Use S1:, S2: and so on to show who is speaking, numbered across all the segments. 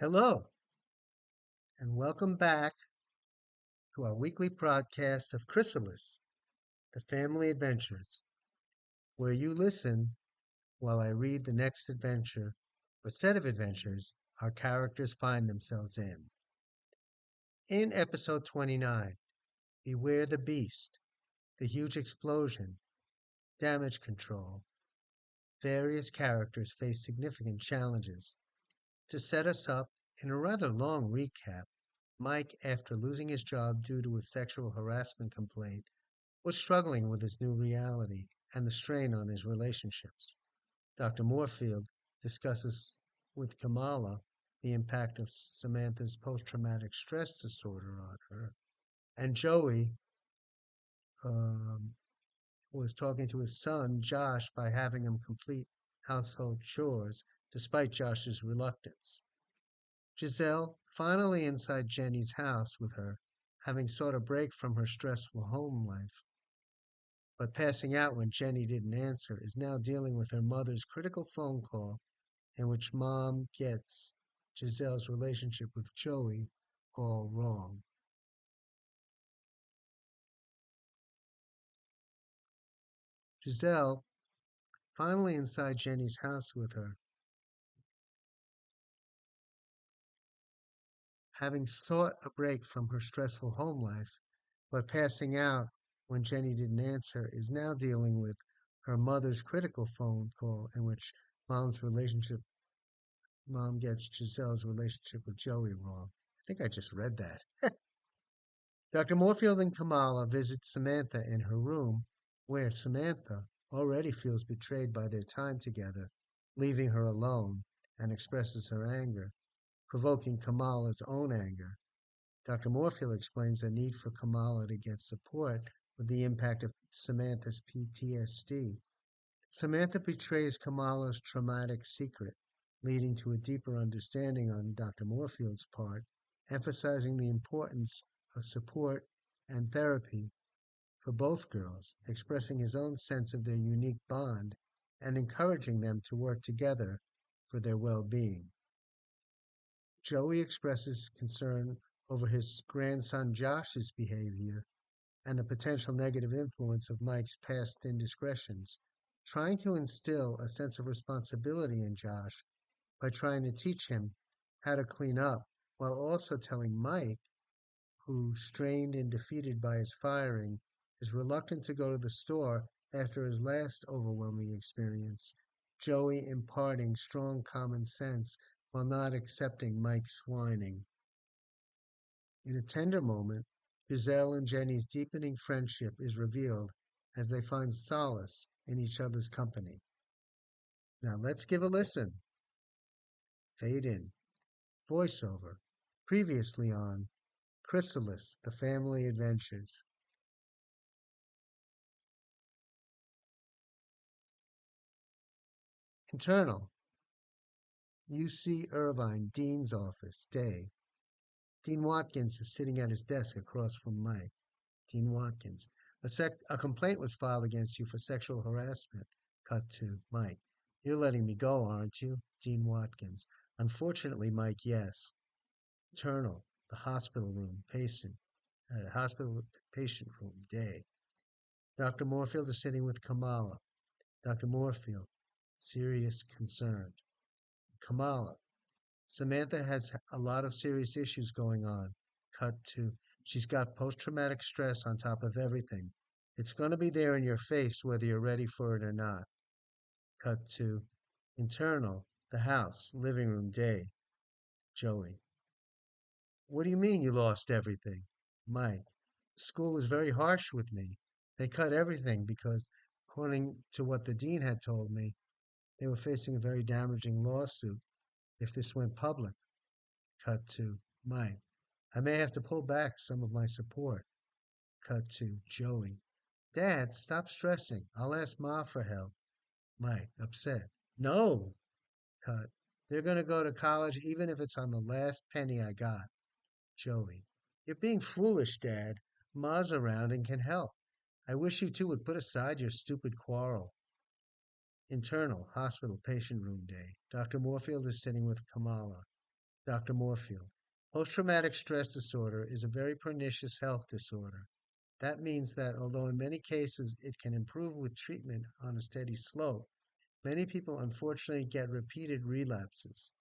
S1: Hello, and welcome back to our weekly broadcast of Chrysalis, the family adventures, where you listen while I read the next adventure or set of adventures our characters find themselves in. In episode 29, Beware the Beast, the huge explosion, damage control, various characters face significant challenges. To set us up, in a rather long recap, Mike, after losing his job due to a sexual harassment complaint, was struggling with his new reality and the strain on his relationships. Dr. Morfield discusses with Kamala the impact of Samantha's post traumatic stress disorder on her. And Joey um, was talking to his son, Josh, by having him complete household chores despite Josh's reluctance. Giselle, finally inside Jenny's house with her, having sought a break from her stressful home life, but passing out when Jenny didn't answer, is now dealing with her mother's critical phone call in which mom gets Giselle's relationship with Joey all wrong. Giselle, finally inside Jenny's house with her, having sought a break from her stressful home life, but passing out when Jenny didn't answer, is now dealing with her mother's critical phone call in which mom gets Giselle's relationship with Joey wrong. I think I just read that. Dr. Morfield and Kamala visit Samantha in her room, where Samantha already feels betrayed by their time together, leaving her alone, and expresses her anger, provoking Kamala's own anger. Dr. Morfield explains the need for Kamala to get support with the impact of Samantha's PTSD. Samantha betrays Kamala's traumatic secret, leading to a deeper understanding on Dr. Morfield's part, emphasizing the importance of support and therapy for both girls, expressing his own sense of their unique bond, and encouraging them to work together for their well being. Joey expresses concern over his grandson Josh's behavior and the potential negative influence of Mike's past indiscretions, trying to instill a sense of responsibility in Josh by trying to teach him how to clean up while also telling Mike, who, strained and defeated by his firing, is reluctant to go to the store after his last overwhelming experience, Joey imparting strong common sense while not accepting Mike's whining. In a tender moment, Giselle and Jenny's deepening friendship is revealed as they find solace in each other's company. Now let's give a listen. Fade in. Voiceover. Previously on Chrysalis, the Family Adventures. Internal. UC Irvine, Dean's office, day. Dean Watkins is sitting at his desk across from Mike. Dean Watkins. A complaint was filed against you for sexual harassment. Cut to Mike. You're letting me go, aren't you? Dean Watkins. Unfortunately, Mike, yes. Internal. The hospital room. Hospital patient room. Day. Dr. Morfield is sitting with Kamala. Dr. Morfield. Serious concern. Kamala. Samantha has a lot of serious issues going on. Cut to, she's got post traumatic stress on top of everything. It's going to be there in your face whether you're ready for it or not. Cut to, internal, the house, living room, day. Joey. What do you mean you lost everything? Mike. School was very harsh with me. They cut everything because, according to what the dean had told me, they were facing a very damaging lawsuit if this went public. Cut to, Mike. I may have to pull back some of my support. Cut to Joey. Dad, stop stressing. I'll ask Ma for help. Mike, upset. No. Cut. They're going to go to college even if it's on the last penny I got. Joey. You're being foolish, Dad. Ma's around and can help. I wish you two would put aside your stupid quarrel. Internal, hospital, patient room day. Dr. Morfield is sitting with Kamala. Dr. Morfield. Post-traumatic stress disorder is a very pernicious health disorder. That means that although in many cases it can improve with treatment on a steady slope, many people unfortunately get repeated relapses.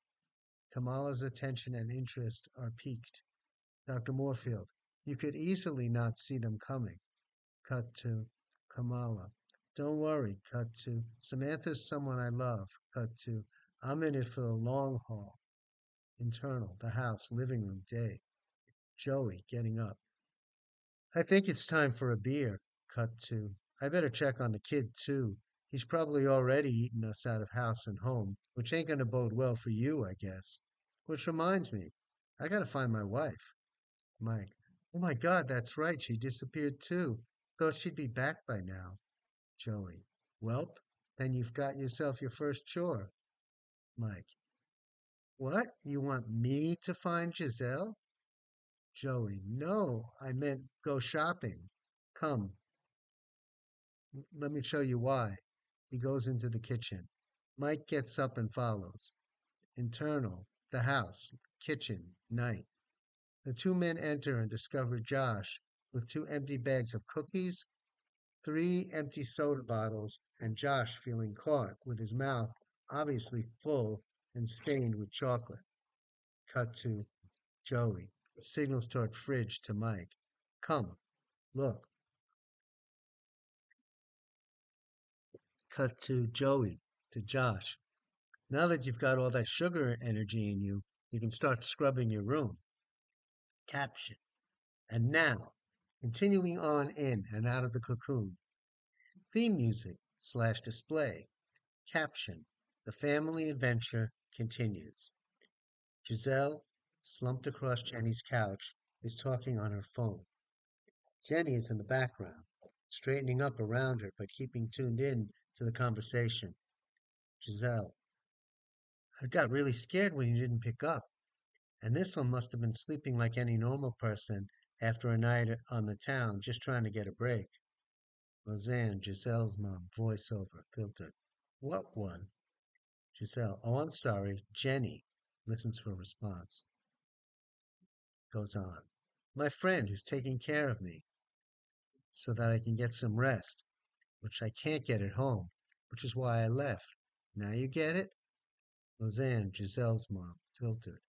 S1: Kamala's attention and interest are piqued. Dr. Morfield. You could easily not see them coming. Cut to Kamala. Don't worry. Cut to Samantha's someone I love. Cut to I'm in it for the long haul. Internal, the house, living room, day. Joey getting up. I think it's time for a beer. Cut to I better check on the kid too. He's probably already eaten us out of house and home, which ain't gonna bode well for you, I guess. Which reminds me, I gotta find my wife. Mike. Oh my God, that's right. She disappeared too. Thought she'd be back by now. Joey. Welp, then you've got yourself your first chore. Mike. What? You want me to find Giselle? Joey. No, I meant go shopping. Come, let me show you why. He goes into the kitchen. Mike gets up and follows. Internal, the house, kitchen, night. The two men enter and discover Josh with two empty bags of cookies, three empty soda bottles, and Josh feeling caught with his mouth obviously full and stained with chocolate. Cut to Joey. Signals toward fridge to Mike. Come, look. Cut to Joey, to Josh. Now that you've got all that sugar energy in you, you can start scrubbing your room. Caption. And now, continuing on in and out of the cocoon. Theme music slash display. Caption. The family adventure continues. Giselle, slumped across Jenny's couch, is talking on her phone. Jenny is in the background, straightening up around her but keeping tuned in to the conversation. Giselle. I got really scared when you didn't pick up. And this one must have been sleeping like any normal person after a night on the town, just trying to get a break. Roseanne, Giselle's mom, voiceover, filtered. What one? Giselle, oh, I'm sorry. Jenny, listens for a response. Goes on. My friend who's taking care of me so that I can get some rest, which I can't get at home, which is why I left. Now you get it? Roseanne, Giselle's mom, filtered.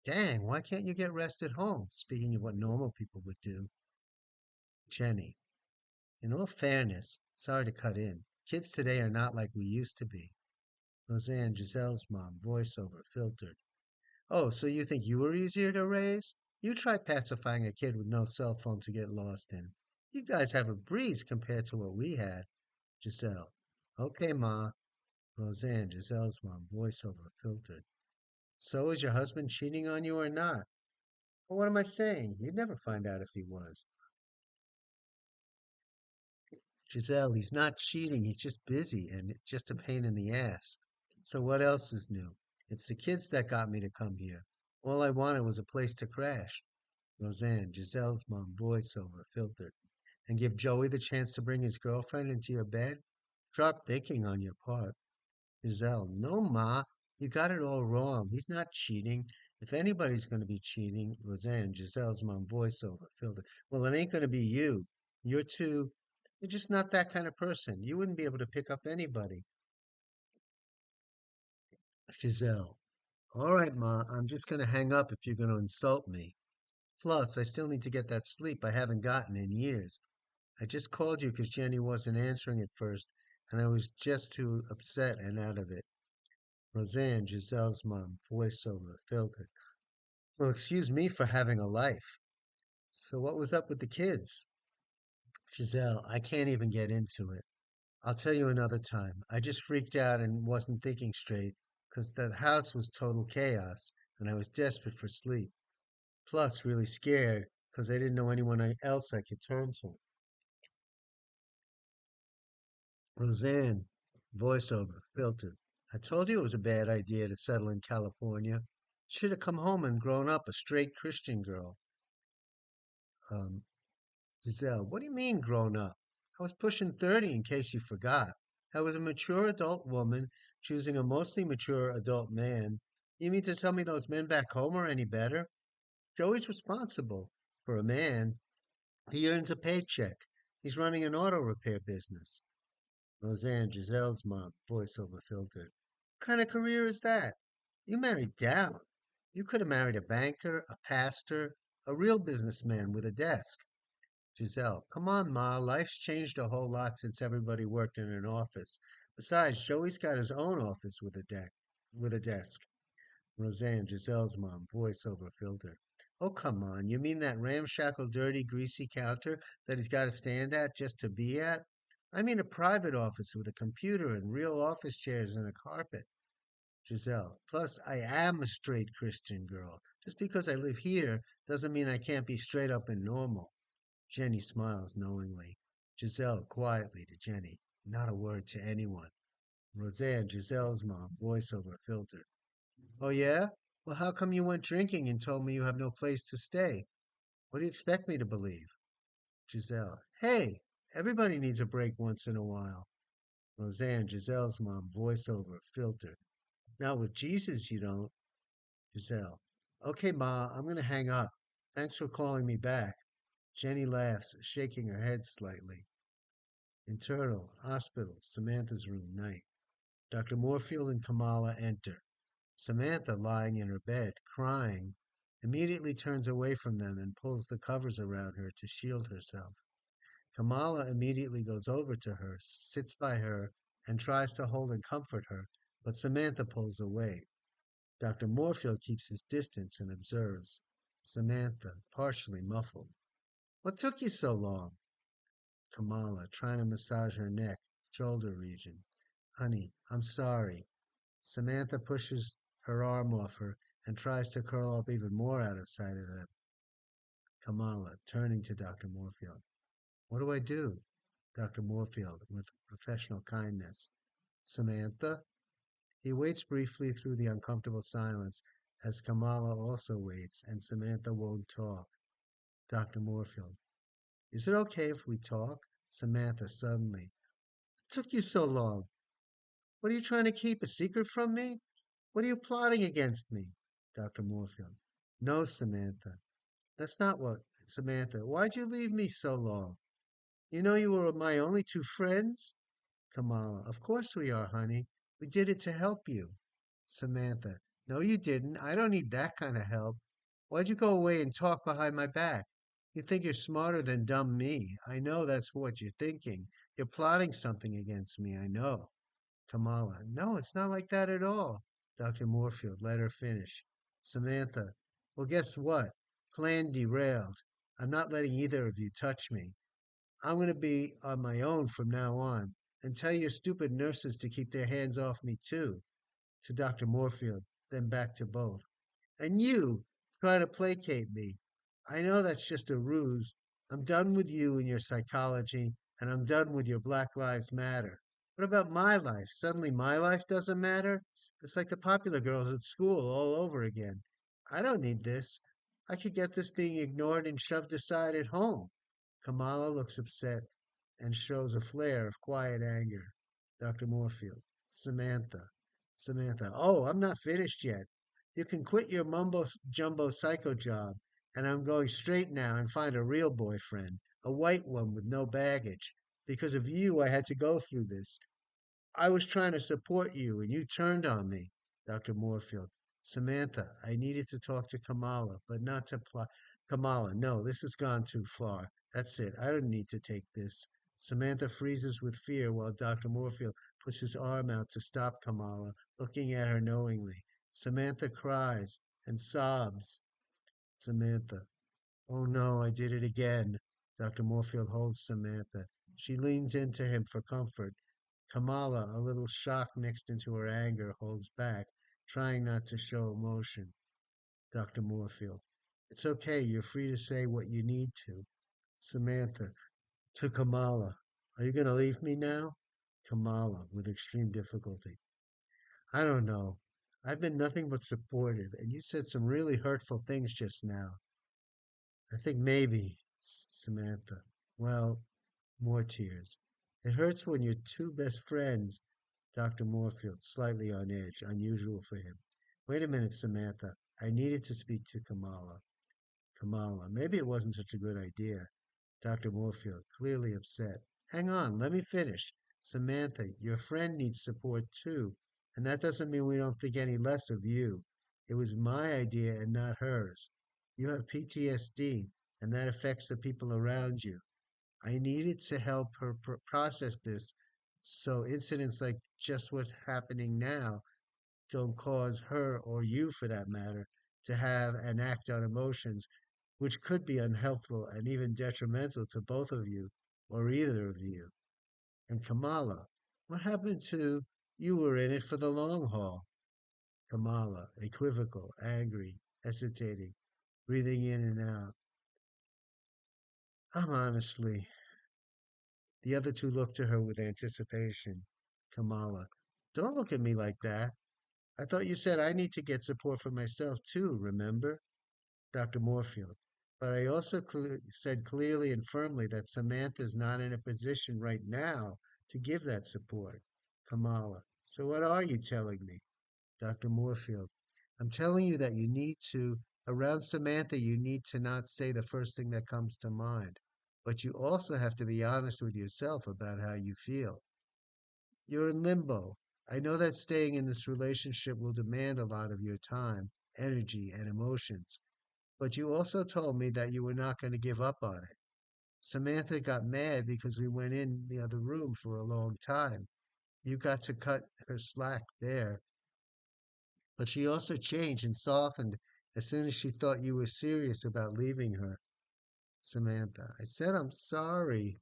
S1: Dang, why can't you get rest at home? Speaking of what normal people would do. Jenny, in all fairness, sorry to cut in. Kids today are not like we used to be. Roseanne, Giselle's mom, voiceover, filtered. Oh, so you think you were easier to raise? You try pacifying a kid with no cell phone to get lost in. You guys have a breeze compared to what we had. Giselle. Okay, Ma. Roseanne, Giselle's mom, voiceover, filtered. So is your husband cheating on you or not? Well, what am I saying? You'd never find out if he was. Giselle, he's not cheating. He's just busy and it's just a pain in the ass. So what else is new? It's the kids that got me to come here. All I wanted was a place to crash. Roseanne, Giselle's mom, voiceover, filtered. And give Joey the chance to bring his girlfriend into your bed? Sharp thinking on your part. Giselle, no, Ma. You got it all wrong. He's not cheating. If anybody's going to be cheating, Roseanne, Giselle's mom, voiceover, filtered. Well, it ain't going to be you. You're too You're just not that kind of person. You wouldn't be able to pick up anybody. Giselle. All right, Ma, I'm just going to hang up if you're going to insult me. Plus, I still need to get that sleep I haven't gotten in years. I just called you because Jenny wasn't answering at first, and I was just too upset and out of it. Roseanne, Giselle's mom, voiceover, filtered. Well, excuse me for having a life. So what was up with the kids? Giselle, I can't even get into it. I'll tell you another time. I just freaked out and wasn't thinking straight because the house was total chaos and I was desperate for sleep. Plus, really scared because I didn't know anyone else I could turn to. Roseanne, voiceover, filtered. I told you it was a bad idea to settle in California. Should have come home and grown up a straight Christian girl. Um, Giselle, what do you mean grown up? I was pushing 30 in case you forgot. I was a mature adult woman choosing a mostly mature adult man. You mean to tell me those men back home are any better? Joey's responsible. For a man, he earns a paycheck. He's running an auto repair business. Roseanne, Giselle's mom, voiceover filtered. What kind of career is that? You married down. You could have married a banker, a pastor, a real businessman with a desk. Giselle, come on, Ma. Life's changed a whole lot since everybody worked in an office. Besides, Joey's got his own office with a desk. Roseanne, Giselle's mom, voice over filter. Oh, come on. You mean that ramshackle, dirty, greasy counter that he's got to stand at just to be at? I mean a private office with a computer and real office chairs and a carpet. Giselle, plus I am a straight Christian girl. Just because I live here doesn't mean I can't be straight up and normal. Jenny smiles knowingly. Giselle quietly to Jenny. Not a word to anyone. Roseanne, Giselle's mom, voice over filter. Oh, yeah? Well, how come you went drinking and told me you have no place to stay? What do you expect me to believe? Giselle. Hey, everybody needs a break once in a while. Roseanne, Giselle's mom, voice over filter. Not with Jesus, you don't. Giselle. Okay, Ma, I'm going to hang up. Thanks for calling me back. Jenny laughs, shaking her head slightly. Internal, hospital, Samantha's room, night. Dr. Morfield and Kamala enter. Samantha, lying in her bed, crying, immediately turns away from them and pulls the covers around her to shield herself. Kamala immediately goes over to her, sits by her, and tries to hold and comfort her, but Samantha pulls away. Dr. Morfield keeps his distance and observes. Samantha, partially muffled. What took you so long? Kamala, trying to massage her neck, shoulder region. Honey, I'm sorry. Samantha pushes her arm off her and tries to curl up even more out of sight of them. Kamala, turning to Dr. Morfield. What do I do? Dr. Morfield, with professional kindness. Samantha? He waits briefly through the uncomfortable silence as Kamala also waits and Samantha won't talk. Dr. Morfield. Is it okay if we talk? Samantha suddenly. What took you so long? What are you trying to keep a secret from me? What are you plotting against me? Dr. Morfield. No, Samantha. That's not what. Samantha. Why'd you leave me so long? You know you were my only two friends? Kamala. Of course we are, honey. We did it to help you. Samantha. No, you didn't. I don't need that kind of help. Why'd you go away and talk behind my back? You think you're smarter than dumb me. I know that's what you're thinking. You're plotting something against me, I know. Kamala. No, it's not like that at all. Dr. Morfield, let her finish. Samantha. Well, guess what? Plan derailed. I'm not letting either of you touch me. I'm going to be on my own from now on. And tell your stupid nurses to keep their hands off me, too. To Dr. Morfield, then back to both. And you try to placate me. I know that's just a ruse. I'm done with you and your psychology, and I'm done with your Black Lives Matter. What about my life? Suddenly my life doesn't matter? It's like the popular girls at school all over again. I don't need this. I could get this being ignored and shoved aside at home. Kamala looks upset and shows a flare of quiet anger. Dr. Morfield. Samantha. Samantha. Oh, I'm not finished yet. You can quit your mumbo jumbo psycho job, and I'm going straight now and find a real boyfriend, a white one with no baggage. Because of you, I had to go through this. I was trying to support you, and you turned on me. Dr. Morfield. Samantha, I needed to talk to Kamala, but not to plot. Kamala, no, this has gone too far. That's it. I don't need to take this. Samantha freezes with fear while Dr. Morfield puts his arm out to stop Kamala, looking at her knowingly. Samantha cries and sobs. Samantha. Oh no, I did it again. Dr. Morfield holds Samantha. She leans into him for comfort. Kamala, a little shock mixed into her anger, holds back, trying not to show emotion. Dr. Morfield. It's okay. You're free to say what you need to. Samantha. To Kamala. Are you going to leave me now? Kamala, with extreme difficulty. I don't know. I've been nothing but supportive, and you said some really hurtful things just now. I think maybe, Samantha. Well, more tears. It hurts when your two best friends, Dr. Morfield, slightly on edge, unusual for him. Wait a minute, Samantha. I needed to speak to Kamala. Kamala, maybe it wasn't such a good idea. Dr. Morfield, clearly upset. Hang on, let me finish. Samantha, your friend needs support too, and that doesn't mean we don't think any less of you. It was my idea and not hers. You have PTSD, and that affects the people around you. I needed to help her process this so incidents like just what's happening now don't cause her, or you for that matter, to have and act on emotions which could be unhelpful and even detrimental to both of you or either of you. And Kamala, what happened to you were in it for the long haul? Kamala, equivocal, angry, hesitating, breathing in and out. I'm honestly. The other two looked to her with anticipation. Kamala, don't look at me like that. I thought you said I need to get support for myself too, remember? Dr. Morfield. But I also said clearly and firmly that Samantha is not in a position right now to give that support. Kamala. So what are you telling me? Dr. Morfield. I'm telling you that you need to, around Samantha, you need to not say the first thing that comes to mind. But you also have to be honest with yourself about how you feel. You're in limbo. I know that staying in this relationship will demand a lot of your time, energy, and emotions. But you also told me that you were not going to give up on it. Samantha got mad because we went in the other room for a long time. You got to cut her slack there. But she also changed and softened as soon as she thought you were serious about leaving her. Samantha, I said I'm sorry.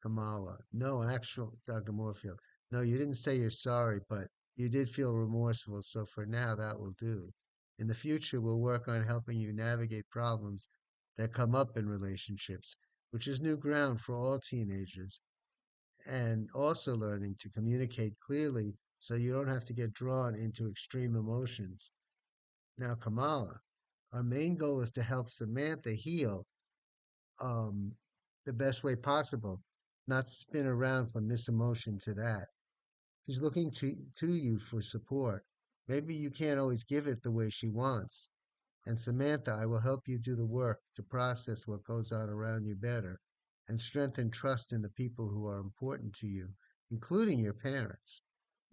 S1: Kamala, no, actual, Dr. Morfield. No, you didn't say you're sorry, but you did feel remorseful, so for now that will do. In the future, we'll work on helping you navigate problems that come up in relationships, which is new ground for all teenagers, and also learning to communicate clearly so you don't have to get drawn into extreme emotions. Now, Kamala, our main goal is to help Samantha heal um, the best way possible, not spin around from this emotion to that. She's looking to you for support. Maybe you can't always give it the way she wants. And Samantha, I will help you do the work to process what goes on around you better and strengthen trust in the people who are important to you, including your parents.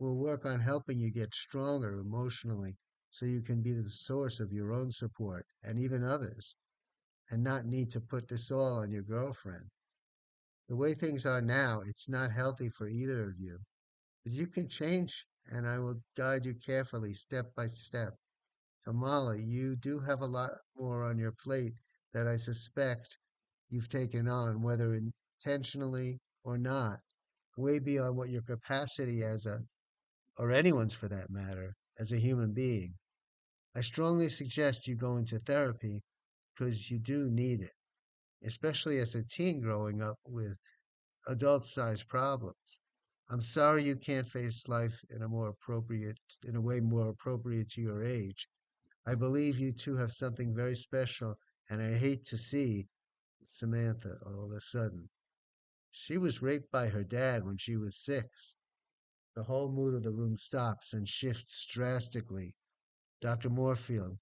S1: We'll work on helping you get stronger emotionally so you can be the source of your own support and even others, and not need to put this all on your girlfriend. The way things are now, it's not healthy for either of you. But you can change, and I will guide you carefully, step by step. Kamala, you do have a lot more on your plate that I suspect you've taken on, whether intentionally or not, way beyond what your capacity as a, or anyone's for that matter, as a human being. I strongly suggest you go into therapy because you do need it, especially as a teen growing up with adult sized problems. I'm sorry you can't face life in a way more appropriate to your age. I believe you two have something very special, and I hate to see Samantha all of a sudden. She was raped by her dad when she was 6. The whole mood of the room stops and shifts drastically. Dr. Morfield,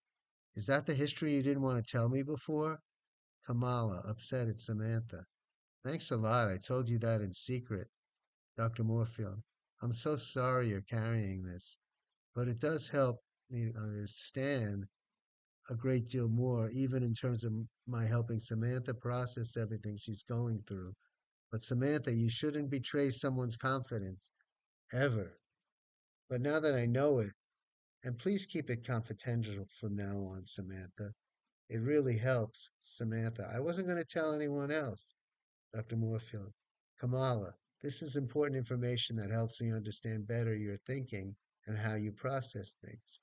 S1: is that the history you didn't want to tell me before? Kamala, upset at Samantha. Thanks a lot. I told you that in secret. Dr. Morfield, I'm so sorry you're carrying this, but it does help me understand a great deal more, even in terms of my helping Samantha process everything she's going through. But Samantha, you shouldn't betray someone's confidence, ever. But now that I know it, and please keep it confidential from now on, Samantha. It really helps, Samantha. I wasn't going to tell anyone else, Dr. Morfield. Kamala, this is important information that helps me understand better your thinking and how you process things.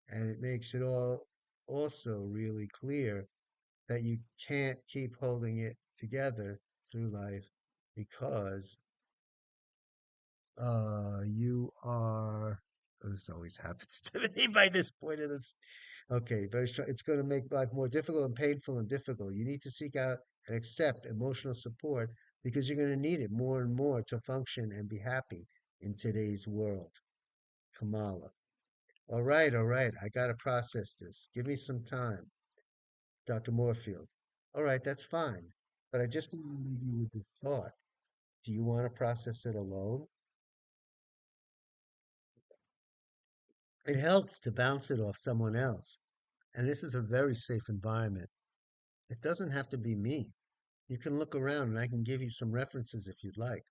S1: And it makes it all also really clear that you can't keep holding it together through life because you are. This always happens to me by this point of this. Okay, very strong. It's going to make life more difficult and painful and difficult. You need to seek out and accept emotional support because you're going to need it more and more to function and be happy in today's world. Kamala. All right. I gotta process this. Give me some time, Dr. Morfield. All right, that's fine. But I just want to leave you with this thought. Do you want to process it alone? It helps to bounce it off someone else. And this is a very safe environment. It doesn't have to be me. You can look around and I can give you some references if you'd like.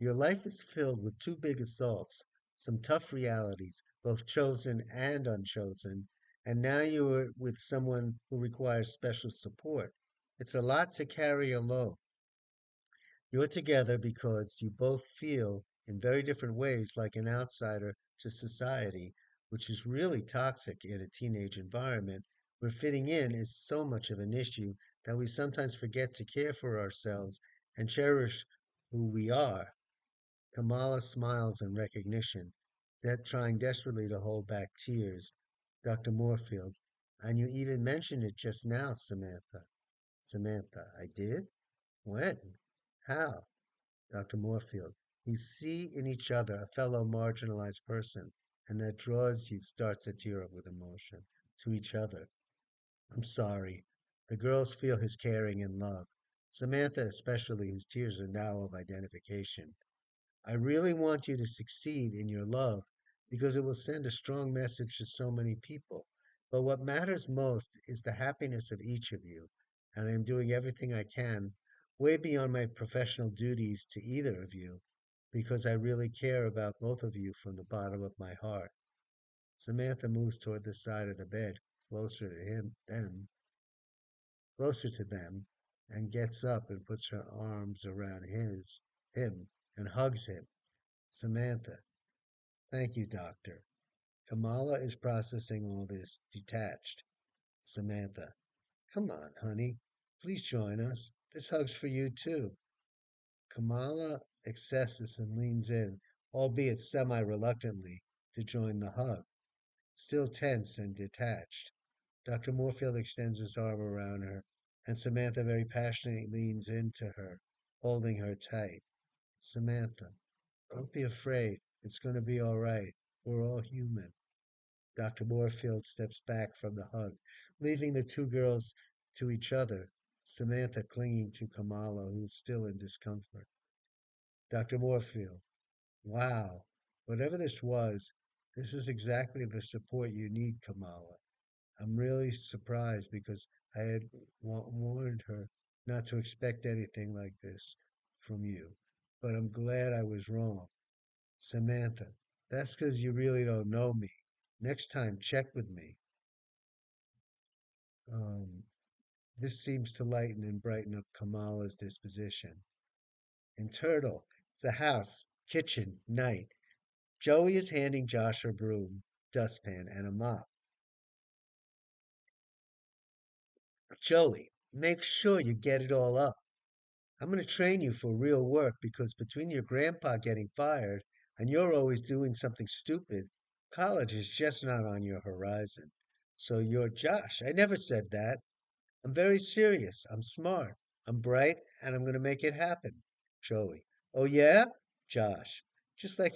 S1: Your life is filled with two big assaults, some tough realities, both chosen and unchosen, and now you are with someone who requires special support. It's a lot to carry alone. You're together because you both feel in very different ways like an outsider to society, which is really toxic in a teenage environment where fitting in is so much of an issue that we sometimes forget to care for ourselves and cherish who we are. Kamala smiles in recognition, that trying desperately to hold back tears. Dr. Morfield, and you even mentioned it just now, Samantha. Samantha, I did? When? How? Dr. Morfield, you see in each other a fellow marginalized person, and that draws you, starts to tear up with emotion, to each other. I'm sorry. The girls feel his caring and love. Samantha, especially, whose tears are now of identification. I really want you to succeed in your love because it will send a strong message to so many people. But what matters most is the happiness of each of you, and I am doing everything I can, way beyond my professional duties to either of you, because I really care about both of you from the bottom of my heart. Samantha moves toward the side of the bed, closer to them, and gets up and puts her arms around him, and hugs him. Samantha, thank you, doctor. Kamala is processing all this, detached. Samantha, come on, honey. Please join us. This hug's for you, too. Kamala accesses and leans in, albeit semi reluctantly, to join the hug, still tense and detached. Dr. Moorfield extends his arm around her, and Samantha very passionately leans into her, holding her tight. Samantha, don't be afraid. It's going to be all right. We're all human. Dr. Moorfield steps back from the hug, leaving the two girls to each other, Samantha clinging to Kamala, who is still in discomfort. Dr. Moorfield, wow, whatever this was, this is exactly the support you need, Kamala. I'm really surprised because I had warned her not to expect anything like this from you, but I'm glad I was wrong. Samantha, that's because you really don't know me. Next time, check with me. Um, this seems to lighten and brighten up Kamala's disposition. In Turtle, the house, kitchen, night. Joey is handing Josh a broom, dustpan, and a mop. Joey, make sure you get it all up. I'm going to train you for real work because between your grandpa getting fired and you're always doing something stupid, college is just not on your horizon. So you're Josh. I never said that. I'm very serious. I'm smart. I'm bright, and I'm going to make it happen. Joey. Oh, yeah? Josh. Just like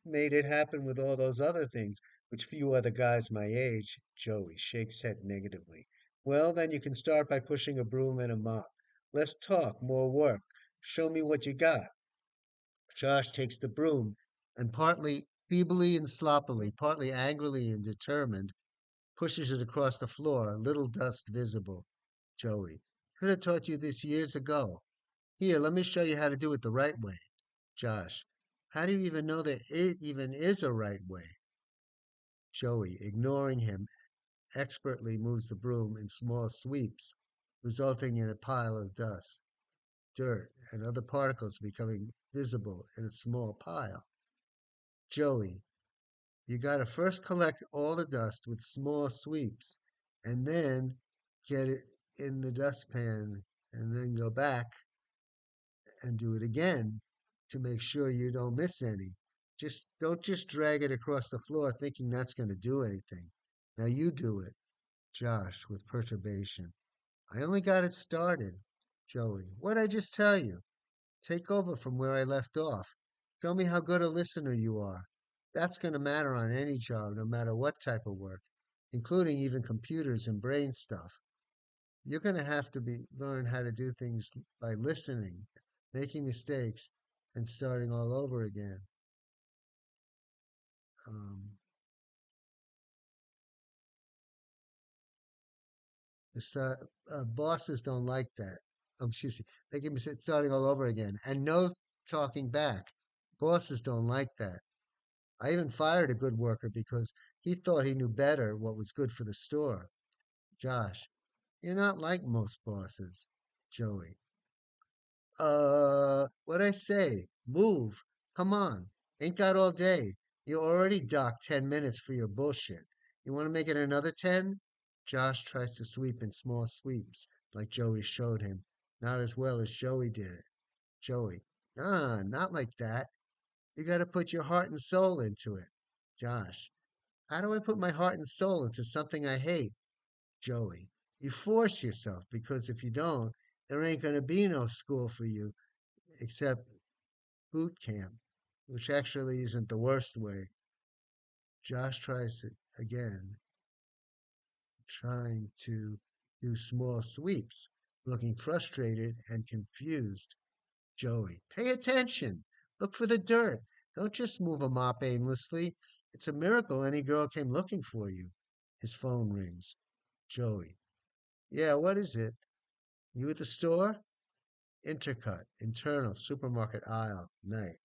S1: made it happen with all those other things, which few other guys my age. Joey shakes head negatively. Well, then you can start by pushing a broom and a mop. Less talk, more work. Show me what you got. Josh takes the broom and partly feebly and sloppily, partly angrily and determined, pushes it across the floor, little dust visible. Joey. Could have taught you this years ago. Here, let me show you how to do it the right way. Josh. How do you even know there even is a right way? Joey, ignoring him, expertly moves the broom in small sweeps, resulting in a pile of dust, dirt, and other particles becoming visible in a small pile. Joey, you gotta first collect all the dust with small sweeps and then get it in the dustpan and then go back and do it again to make sure you don't miss any. Just drag it across the floor thinking that's going to do anything. Now you do it, Josh, with perturbation. I only got it started. Joey, what'd I just tell you? Take over from where I left off. Show me how good a listener you are. That's going to matter on any job, no matter what type of work, including even computers and brain stuff. You're going to have to learn how to do things by listening, making mistakes, and starting all over again. Um, Bosses don't like that. Excuse me, making mistakes, starting all over again, and no talking back. Bosses don't like that. I even fired a good worker because he thought he knew better what was good for the store. Josh, you're not like most bosses. Joey, what I say? Move. Come on. Ain't got all day. You already docked 10 minutes for your bullshit. You want to make it another 10? Josh tries to sweep in small sweeps, like Joey showed him. Not as well as Joey did it. Joey, nah, not like that. You gotta put your heart and soul into it. Josh, how do I put my heart and soul into something I hate? Joey, you force yourself because if you don't, there ain't gonna be no school for you except boot camp, which actually isn't the worst way. Josh tries it again, trying to do small sweeps, looking frustrated and confused. Joey, pay attention. Look for the dirt. Don't just move a mop aimlessly. It's a miracle any girl came looking for you. His phone rings. Joey, yeah, what is it? You at the store? Intercut, internal, supermarket aisle, night.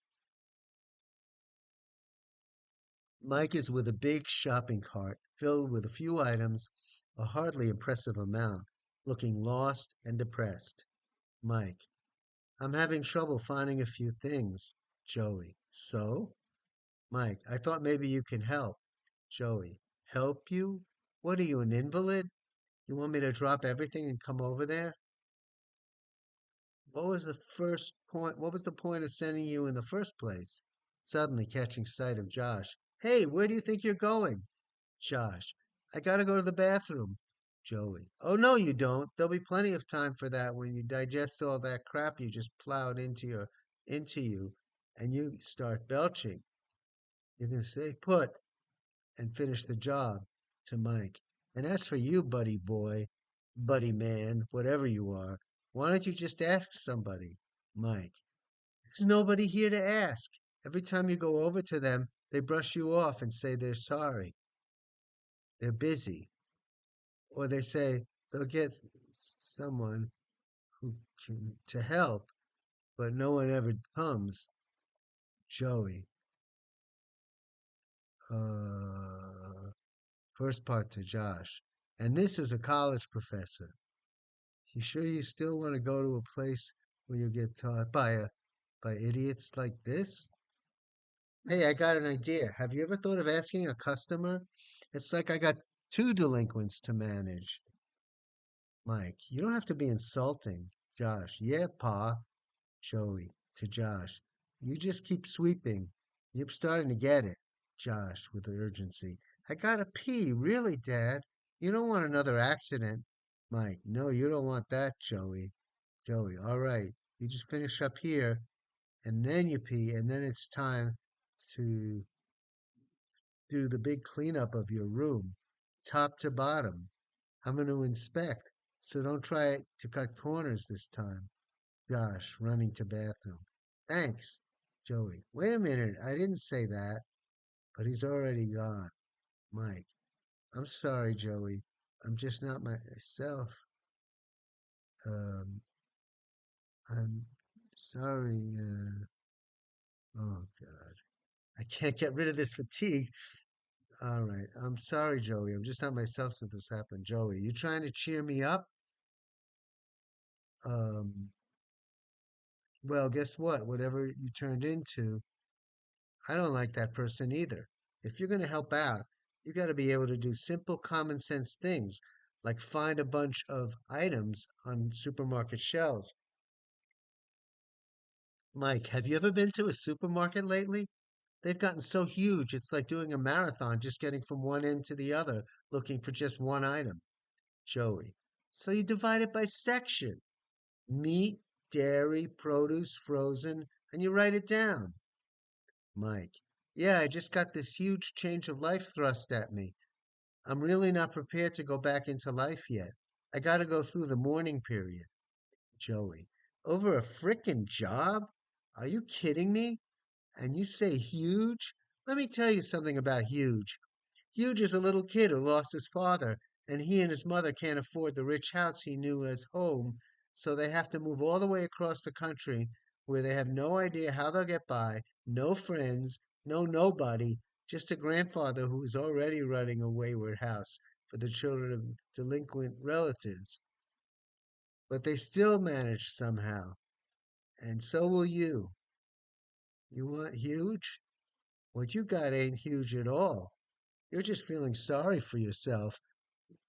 S1: Mike is with a big shopping cart filled with a few items, a hardly impressive amount, looking lost and depressed. Mike, I'm having trouble finding a few things. Joey, so? Mike, I thought maybe you can help. Joey, help you? What are you, an invalid? You want me to drop everything and come over there? What was the first point? What was the point of sending you in the first place? Suddenly catching sight of Josh. Hey, where do you think you're going? Josh, I gotta go to the bathroom. Joey, oh no, you don't. There'll be plenty of time for that when you digest all that crap you just plowed into you and you start belching. You can stay put and finish the job to Mike. And as for you, buddy boy, buddy man, whatever you are, why don't you just ask somebody? Mike, there's nobody here to ask. Every time you go over to them, they brush you off and say they're sorry. They're busy. Or they say they'll get someone who can to help, but no one ever comes. Joey, uh, first part to Josh. And this is a college professor. You sure you still want to go to a place where you get taught by idiots like this? Hey, I got an idea. Have you ever thought of asking a customer? It's like I got two delinquents to manage. Mike, you don't have to be insulting. Josh, yeah, Pa. Joey, to Josh, you just keep sweeping. You're starting to get it. Josh, with urgency, I gotta pee, really, Dad. You don't want another accident. Mike, no, you don't want that, Joey. Joey, all right. You just finish up here, and then you pee, and then it's time to do the big cleanup of your room, top to bottom. I'm going to inspect, so don't try to cut corners this time. Josh, running to bathroom. Thanks. Joey, wait a minute, I didn't say that, but he's already gone. Mike, I'm sorry, Joey. I'm just not myself. Um, I'm sorry. Oh, God. I can't get rid of this fatigue. All right. I'm sorry, Joey. I'm just not myself since this happened. Joey, you trying to cheer me up? Um, well, guess what? Whatever you turned into, I don't like that person either. If you're going to help out, you got to be able to do simple common sense things like find a bunch of items on supermarket shelves. Mike, have you ever been to a supermarket lately? They've gotten so huge, it's like doing a marathon just getting from one end to the other looking for just one item. Joey, so you divide it by section meat, dairy, produce, frozen, and you write it down. Mike, Yeah, I just got this huge change of life thrust at me. I'm really not prepared to go back into life yet. I gotta go through the mourning period. Joey, over a frickin' job? Are you kidding me? And you say huge? Let me tell you something about huge. Huge is a little kid who lost his father, and he and his mother can't afford the rich house he knew as home, so they have to move all the way across the country where they have no idea how they'll get by, no friends, no nobody, just a grandfather who is already running a wayward house for the children of delinquent relatives. But they still manage somehow, and so will you. You want huge? What you got ain't huge at all. You're just feeling sorry for yourself.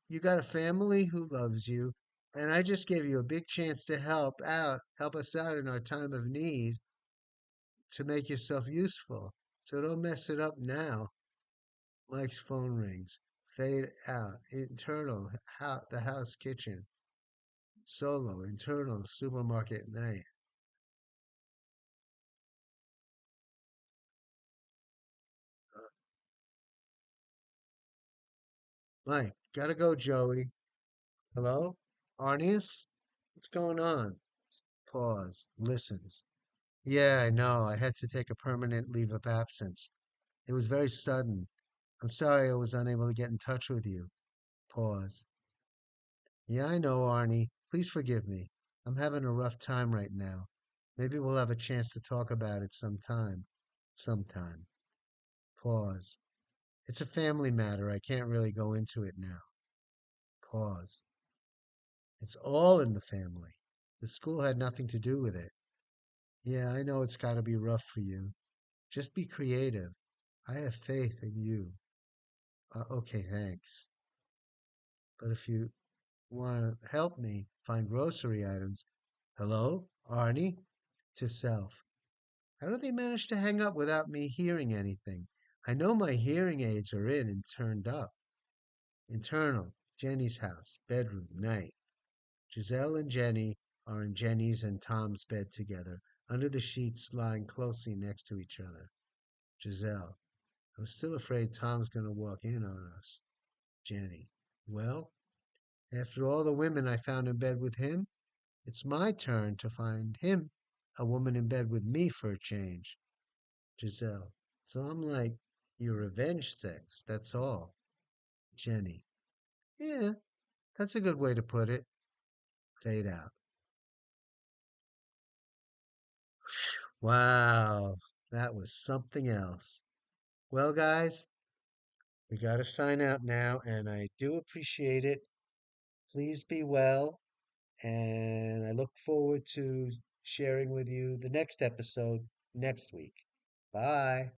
S1: You got a family who loves you, and I just gave you a big chance to help us out in our time of need to make yourself useful. So don't mess it up now. Mike's phone rings. Fade out. Internal, the house kitchen. Solo, internal, supermarket night. Mike, gotta go, Joey. Hello? Arnius? What's going on? Pause. Listens. Yeah, I know. I had to take a permanent leave of absence. It was very sudden. I'm sorry I was unable to get in touch with you. Pause. Yeah, I know, Arnie. Please forgive me. I'm having a rough time right now. Maybe we'll have a chance to talk about it sometime. Sometime. Pause. It's a family matter. I can't really go into it now. Pause. It's all in the family. The school had nothing to do with it. Yeah, I know it's got to be rough for you. Just be creative. I have faith in you. Okay, thanks. But if you want to help me find grocery items, hello, Arnie? To self. How do they manage to hang up without me hearing anything? I know my hearing aids are in and turned up. Internal, Jenny's house, bedroom, night. Giselle and Jenny are in Jenny's and Tom's bed together, under the sheets lying closely next to each other. Giselle, I'm still afraid Tom's going to walk in on us. Jenny, well, after all the women I found in bed with him, it's my turn to find him a woman in bed with me for a change. Giselle, so I'm like your revenge sex, that's all. Jenny, yeah, that's a good way to put it. Fade out. Wow, that was something else. Well, guys, we got to sign out now, and I do appreciate it. Please be well, and I look forward to sharing with you the next episode next week. Bye.